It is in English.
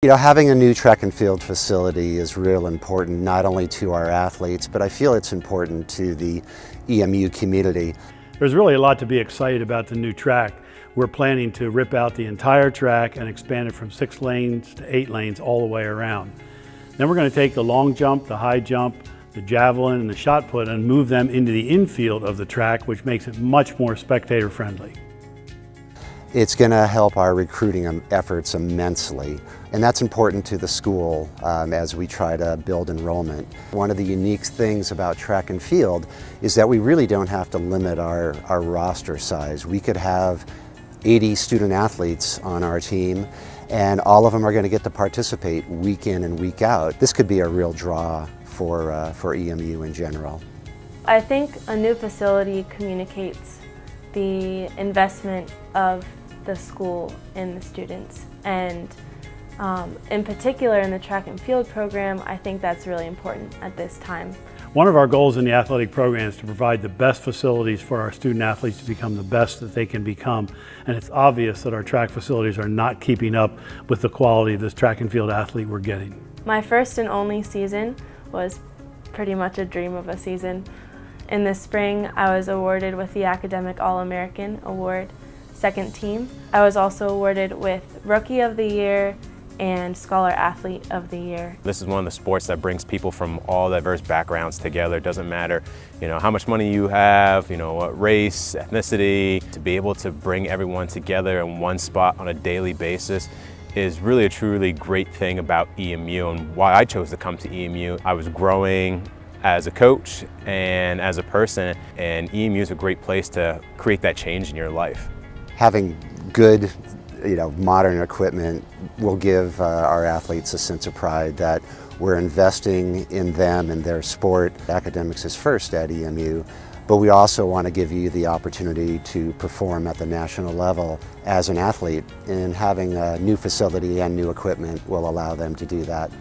You know, having a new track and field facility is real important, not only to our athletes, but I feel it's important to the EMU community. There's really a lot to be excited about the new track. We're planning to rip out the entire track and expand it from 6 lanes to 8 lanes all the way around. Then we're going to take the long jump, the high jump, the javelin, and the shot put and move them into the infield of the track, which makes it much more spectator friendly. It's going to help our recruiting efforts immensely, and that's important to the school as we try to build enrollment. One of the unique things about track and field is that we really don't have to limit our roster size. We could have 80 student athletes on our team, and all of them are going to get to participate week in and week out. This could be a real draw for EMU in general. I think a new facility communicates the investment of the school in the students, and in particular in the track and field program, I think that's really important at this time. One of our goals in the athletic program is to provide the best facilities for our student athletes to become the best that they can become, and it's obvious that our track facilities are not keeping up with the quality of this track and field athlete we're getting. My first and only season was pretty much a dream of a season. In the spring, I was awarded with the Academic All-American Award, second team. I was also awarded with Rookie of the Year and Scholar Athlete of the Year. This is one of the sports that brings people from all diverse backgrounds together. It doesn't matter, how much money you have, what race, ethnicity. To be able to bring everyone together in one spot on a daily basis is really a truly great thing about EMU, and why I chose to come to EMU. I was growing as a coach and as a person, and EMU is a great place to create that change in your life. Having good, modern equipment will give our athletes a sense of pride that we're investing in them and their sport. Academics is first at EMU, but we also want to give you the opportunity to perform at the national level as an athlete, and having a new facility and new equipment will allow them to do that.